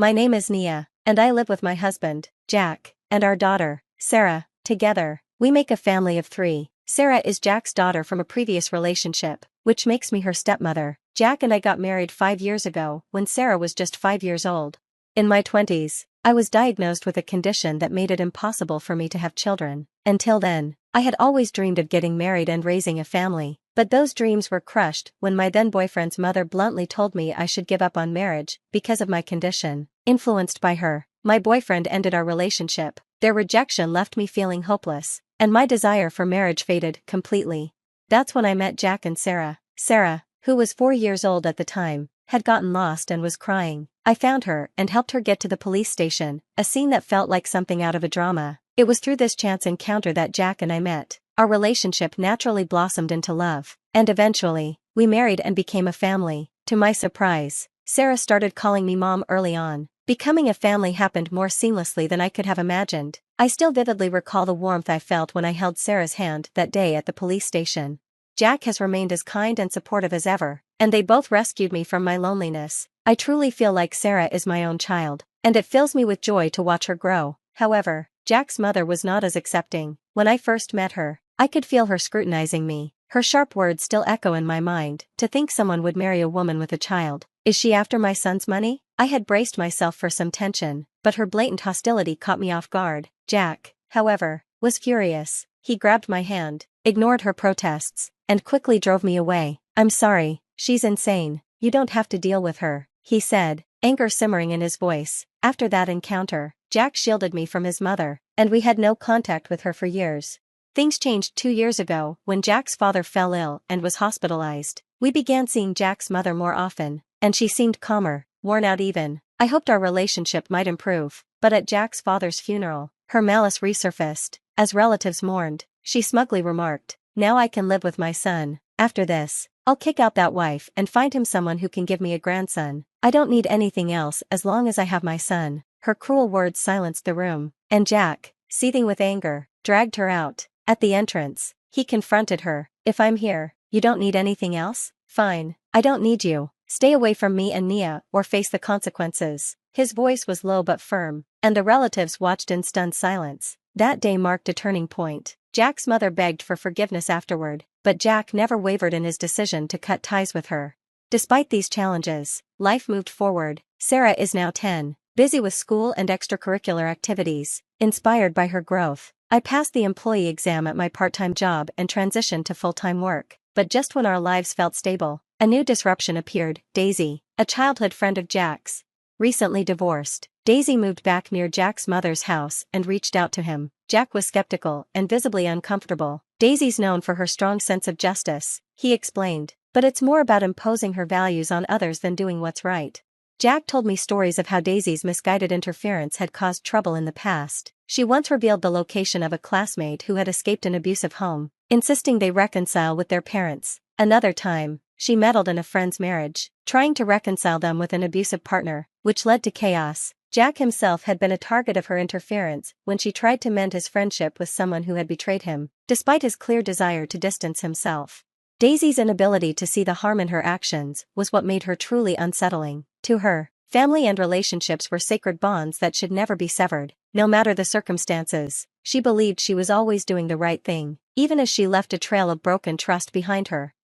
My name is Nia, and I live with my husband, Jack, and our daughter, Sarah. Together, we make a family of 3. Sarah is Jack's daughter from a previous relationship, which makes me her stepmother. Jack and I got married 5 years ago when Sarah was just 5 years old. In my 20s, I was diagnosed with a condition that made it impossible for me to have children. Until then, I had always dreamed of getting married and raising a family, but those dreams were crushed when my then-boyfriend's mother bluntly told me I should give up on marriage because of my condition. Influenced by her, my boyfriend ended our relationship. Their rejection left me feeling hopeless, and my desire for marriage faded completely. That's when I met Jack and Sarah. Sarah, who was 4 years old at the time, had gotten lost and was crying. I found her and helped her get to the police station, a scene that felt like something out of a drama. It was through this chance encounter that Jack and I met. Our relationship naturally blossomed into love, and eventually, we married and became a family. To my surprise, Sarah started calling me mom early on. Becoming a family happened more seamlessly than I could have imagined. I still vividly recall the warmth I felt when I held Sarah's hand that day at the police station. Jack has remained as kind and supportive as ever, and they both rescued me from my loneliness. I truly feel like Sarah is my own child, and it fills me with joy to watch her grow. However, Jack's mother was not as accepting. When I first met her, I could feel her scrutinizing me. Her sharp words still echo in my mind. To think someone would marry a woman with a child. Is she after my son's money? I had braced myself for some tension, but her blatant hostility caught me off guard. Jack, however, was furious. He grabbed my hand, ignored her protests, and quickly drove me away. I'm sorry, she's insane. You don't have to deal with her, he said, anger simmering in his voice. After that encounter, Jack shielded me from his mother, and we had no contact with her for years. Things changed 2 years ago when Jack's father fell ill and was hospitalized. We began seeing Jack's mother more often, and she seemed calmer, worn out even. I hoped our relationship might improve, but at Jack's father's funeral, her malice resurfaced. As relatives mourned, she smugly remarked, "Now I can live with my son. After this, I'll kick out that wife and find him someone who can give me a grandson. I don't need anything else as long as I have my son." Her cruel words silenced the room, and Jack, seething with anger, dragged her out. At the entrance, he confronted her. "If I'm here, you don't need anything else? Fine, I don't need you. Stay away from me and Nia or face the consequences." His voice was low but firm, and the relatives watched in stunned silence. That day marked a turning point. Jack's mother begged for forgiveness afterward, but Jack never wavered in his decision to cut ties with her. Despite these challenges, life moved forward. Sarah is now 10, busy with school and extracurricular activities. Inspired by her growth, I passed the employee exam at my part-time job and transitioned to full-time work. But just when our lives felt stable, a new disruption appeared. Daisy, a childhood friend of Jack's, recently divorced. Daisy moved back near Jack's mother's house and reached out to him. Jack was skeptical and visibly uncomfortable. "Daisy's known for her strong sense of justice," he explained, "but it's more about imposing her values on others than doing what's right." Jack told me stories of how Daisy's misguided interference had caused trouble in the past. She once revealed the location of a classmate who had escaped an abusive home, insisting they reconcile with their parents. Another time, she meddled in a friend's marriage, trying to reconcile them with an abusive partner, which led to chaos. Jack himself had been a target of her interference when she tried to mend his friendship with someone who had betrayed him, despite his clear desire to distance himself. Daisy's inability to see the harm in her actions was what made her truly unsettling. To her, family and relationships were sacred bonds that should never be severed, no matter the circumstances. She believed she was always doing the right thing, even as she left a trail of broken trust behind her.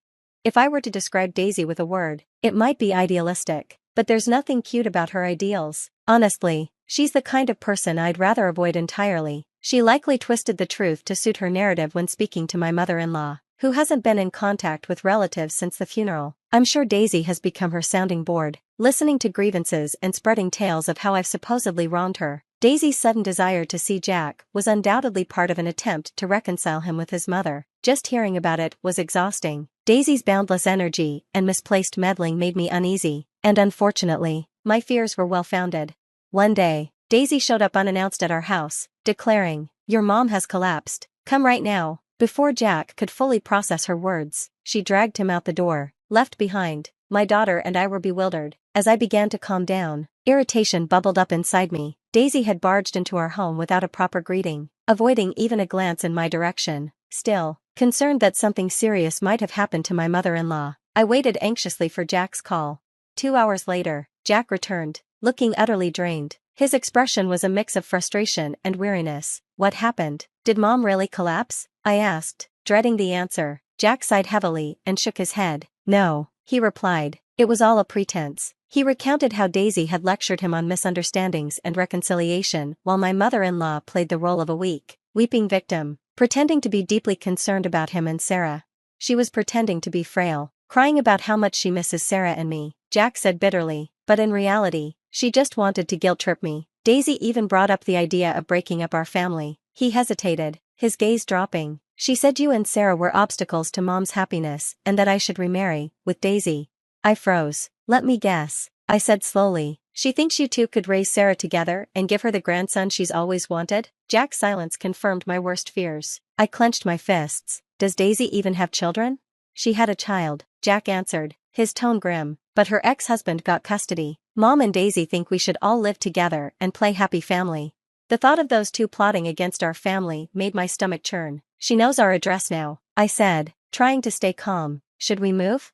If I were to describe Daisy with a word, it might be idealistic, but there's nothing cute about her ideals. Honestly, she's the kind of person I'd rather avoid entirely. She likely twisted the truth to suit her narrative when speaking to my mother-in-law, who hasn't been in contact with relatives since the funeral. I'm sure Daisy has become her sounding board, listening to grievances and spreading tales of how I've supposedly wronged her. Daisy's sudden desire to see Jack was undoubtedly part of an attempt to reconcile him with his mother. Just hearing about it was exhausting. Daisy's boundless energy and misplaced meddling made me uneasy, and unfortunately, my fears were well-founded. One day, Daisy showed up unannounced at our house, declaring, "Your mom has collapsed. Come right now." Before Jack could fully process her words, she dragged him out the door. Left behind, my daughter and I were bewildered. As I began to calm down, irritation bubbled up inside me. Daisy had barged into our home without a proper greeting, avoiding even a glance in my direction. Still, concerned that something serious might have happened to my mother-in-law, I waited anxiously for Jack's call. 2 hours later, Jack returned, looking utterly drained. His expression was a mix of frustration and weariness. What happened? Did Mom really collapse? I asked, dreading the answer. Jack sighed heavily and shook his head. No, he replied. It was all a pretense. He recounted how Daisy had lectured him on misunderstandings and reconciliation, while my mother-in-law played the role of a weak, weeping victim, pretending to be deeply concerned about him and Sarah. She was pretending to be frail, crying about how much she misses Sarah and me, Jack said bitterly, but in reality, she just wanted to guilt-trip me. Daisy even brought up the idea of breaking up our family. He hesitated, his gaze dropping. She said you and Sarah were obstacles to Mom's happiness and that I should remarry, with Daisy. I froze. Let me guess, I said slowly. She thinks you two could raise Sarah together and give her the grandson she's always wanted? Jack's silence confirmed my worst fears. I clenched my fists. Does Daisy even have children? She had a child, Jack answered, his tone grim, but her ex-husband got custody. Mom and Daisy think we should all live together and play happy family. The thought of those two plotting against our family made my stomach churn. She knows our address now, I said, trying to stay calm. Should we move?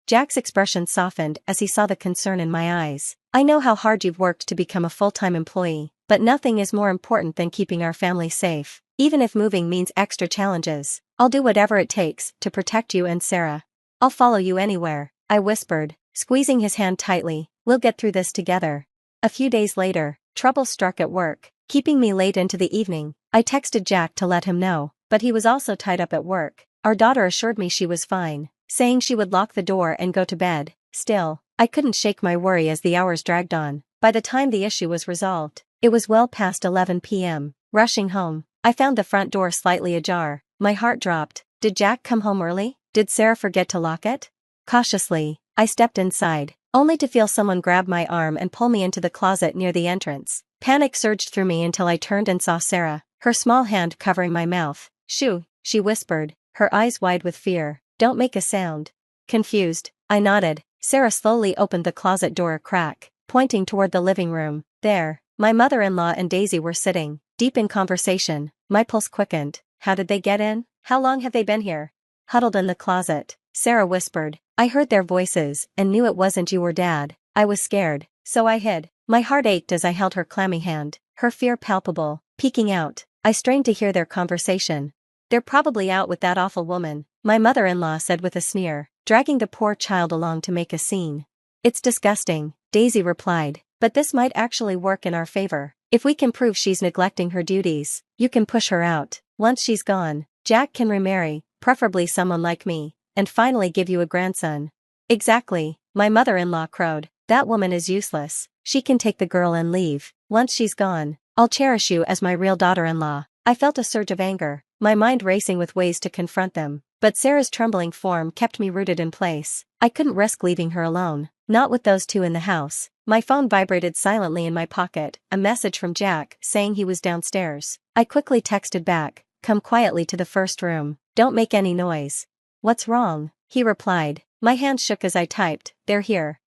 Jack's expression softened as he saw the concern in my eyes. I know how hard you've worked to become a full-time employee, but nothing is more important than keeping our family safe, even if moving means extra challenges. I'll do whatever it takes to protect you and Sarah. I'll follow you anywhere, I whispered, squeezing his hand tightly. We'll get through this together. A few days later, trouble struck at work, keeping me late into the evening. I texted Jack to let him know, but he was also tied up at work. Our daughter assured me she was fine, saying she would lock the door and go to bed. Still, I couldn't shake my worry as the hours dragged on. By the time the issue was resolved, it was well past 11 p.m. Rushing home, I found the front door slightly ajar. My heart dropped. Did Jack come home early? Did Sarah forget to lock it? Cautiously, I stepped inside, only to feel someone grab my arm and pull me into the closet near the entrance. Panic surged through me until I turned and saw Sarah, her small hand covering my mouth. Shoo, she whispered, her eyes wide with fear. Don't make a sound. Confused, I nodded. Sarah slowly opened the closet door a crack, pointing toward the living room. There, my mother-in-law and Daisy were sitting, deep in conversation. My pulse quickened. How did they get in? How long have they been here? Huddled in the closet, Sarah whispered. I heard their voices and knew it wasn't you or Dad. I was scared, so I hid. My heart ached as I held her clammy hand, her fear palpable, peeking out. I strained to hear their conversation. They're probably out with that awful woman, my mother-in-law said with a sneer, dragging the poor child along to make a scene. It's disgusting, Daisy replied, but this might actually work in our favor. If we can prove she's neglecting her duties, you can push her out. Once she's gone, Jack can remarry, preferably someone like me, and finally give you a grandson. Exactly, my mother-in-law crowed. That woman is useless. She can take the girl and leave. Once she's gone, I'll cherish you as my real daughter-in-law. I felt a surge of anger, my mind racing with ways to confront them, but Sarah's trembling form kept me rooted in place. I couldn't risk leaving her alone, not with those two in the house. My phone vibrated silently in my pocket, a message from Jack saying he was downstairs. I quickly texted back, come quietly to the first room, don't make any noise. What's wrong? He replied. My hand shook as I typed, they're here.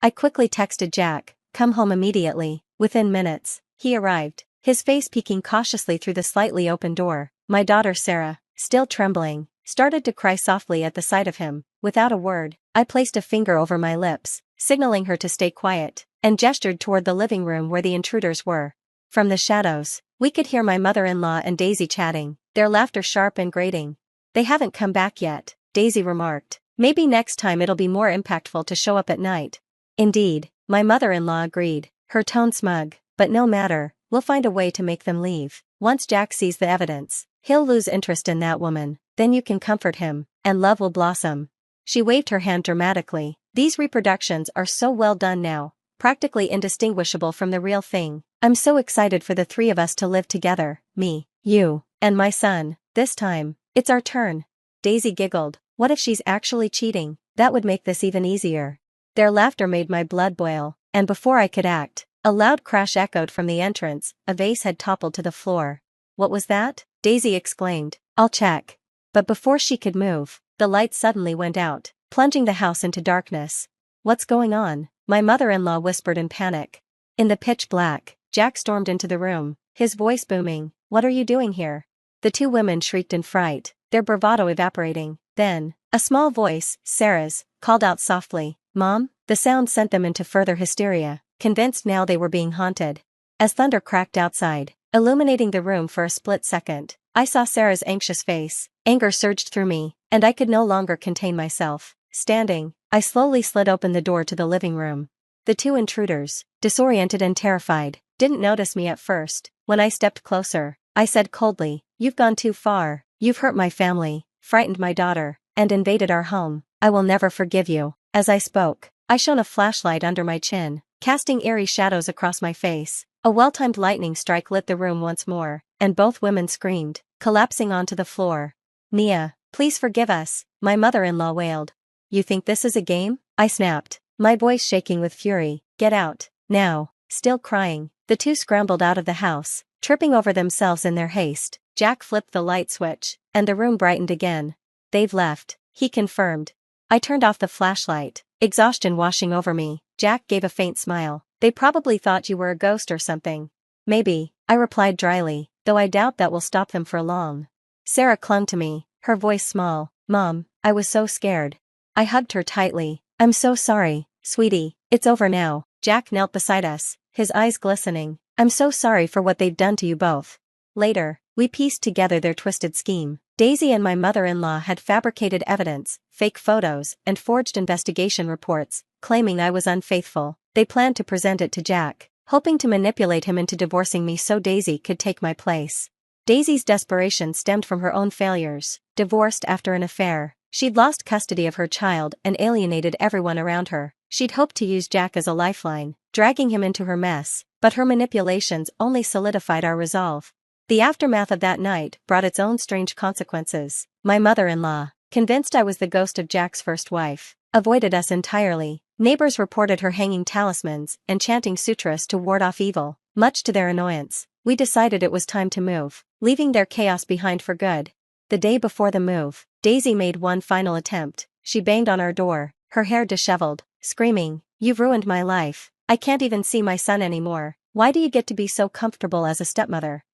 I quickly texted Jack, come home immediately. Within minutes, he arrived, his face peeking cautiously through the slightly open door. My daughter Sarah, still trembling, started to cry softly at the sight of him. Without a word, I placed a finger over my lips, signaling her to stay quiet, and gestured toward the living room where the intruders were. From the shadows, we could hear my mother-in-law and Daisy chatting, their laughter sharp and grating. They haven't come back yet, Daisy remarked. Maybe next time it'll be more impactful to show up at night. Indeed, my mother-in-law agreed, her tone smug, but no matter, we'll find a way to make them leave. Once Jack sees the evidence, he'll lose interest in that woman, then you can comfort him, and love will blossom. She waved her hand dramatically. These reproductions are so well done now, practically indistinguishable from the real thing. I'm so excited for the three of us to live together, me, you, and my son. This time, it's our turn. Daisy giggled. What if she's actually cheating? That would make this even easier. Their laughter made my blood boil, and before I could act, a loud crash echoed from the entrance. A vase had toppled to the floor. What was that? Daisy exclaimed. I'll check. But before she could move, the light suddenly went out, plunging the house into darkness. What's going on? My mother-in-law whispered in panic. In the pitch black, Jack stormed into the room, his voice booming. What are you doing here? The two women shrieked in fright, their bravado evaporating. Then, a small voice, Sarah's, called out softly, Mom? The sound sent them into further hysteria, convinced now they were being haunted. As thunder cracked outside, illuminating the room for a split second, I saw Sarah's anxious face. Anger surged through me, and I could no longer contain myself. Standing, I slowly slid open the door to the living room. The two intruders, disoriented and terrified, didn't notice me at first. When I stepped closer, I said coldly, "You've gone too far. You've hurt my family, frightened my daughter, and invaded our home. I will never forgive you." As I spoke, I shone a flashlight under my chin, casting eerie shadows across my face. A well-timed lightning strike lit the room once more, and both women screamed, collapsing onto the floor. "Nia, please forgive us," my mother-in-law wailed. "You think this is a game?" I snapped, my voice shaking with fury. "Get out, now." Still crying, the two scrambled out of the house, tripping over themselves in their haste. Jack flipped the light switch, and the room brightened again. "They've left," he confirmed. I turned off the flashlight, exhaustion washing over me. Jack gave a faint smile. "They probably thought you were a ghost or something." "Maybe," I replied dryly, though I doubt that will stop them for long. Sarah clung to me, her voice small. "Mom, I was so scared." I hugged her tightly. "I'm so sorry, sweetie, it's over now." Jack knelt beside us, his eyes glistening. "I'm so sorry for what they've done to you both." Later, we pieced together their twisted scheme. Daisy and my mother-in-law had fabricated evidence, fake photos, and forged investigation reports, claiming I was unfaithful. They planned to present it to Jack, hoping to manipulate him into divorcing me so Daisy could take my place. Daisy's desperation stemmed from her own failures. Divorced after an affair, she'd lost custody of her child and alienated everyone around her. She'd hoped to use Jack as a lifeline, dragging him into her mess, but her manipulations only solidified our resolve. The aftermath of that night brought its own strange consequences. My mother-in-law, convinced I was the ghost of Jack's first wife, avoided us entirely. Neighbors reported her hanging talismans and chanting sutras to ward off evil. Much to their annoyance, we decided it was time to move, leaving their chaos behind for good. The day before the move, Daisy made one final attempt. She banged on our door, her hair disheveled, screaming, "You've ruined my life. I can't even see my son anymore. Why do you get to be so comfortable as a stepmother?"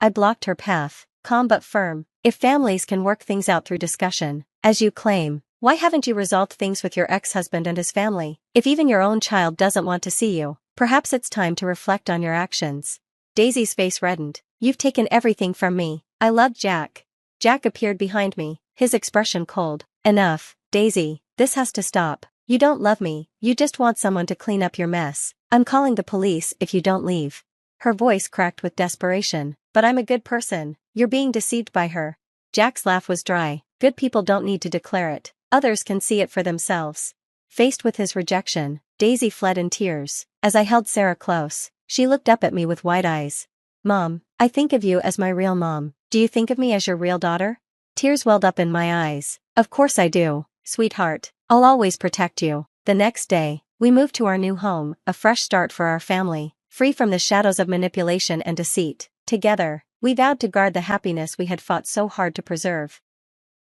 I blocked her path, calm but firm. "If families can work things out through discussion, as you claim, why haven't you resolved things with your ex-husband and his family? If even your own child doesn't want to see you, perhaps it's time to reflect on your actions." Daisy's face reddened. "You've taken everything from me. I loved Jack." Jack appeared behind me, his expression cold. "Enough, Daisy, this has to stop. You don't love me, you just want someone to clean up your mess. I'm calling the police if you don't leave." Her voice cracked with desperation. "But I'm a good person. You're being deceived by her." Jack's laugh was dry. "Good people don't need to declare it. Others can see it for themselves." Faced with his rejection, Daisy fled in tears. As I held Sarah close, she looked up at me with wide eyes. "Mom, I think of you as my real mom. Do you think of me as your real daughter?" Tears welled up in my eyes. "Of course I do, sweetheart. I'll always protect you." The next day, we moved to our new home, a fresh start for our family, free from the shadows of manipulation and deceit. Together, we vowed to guard the happiness we had fought so hard to preserve.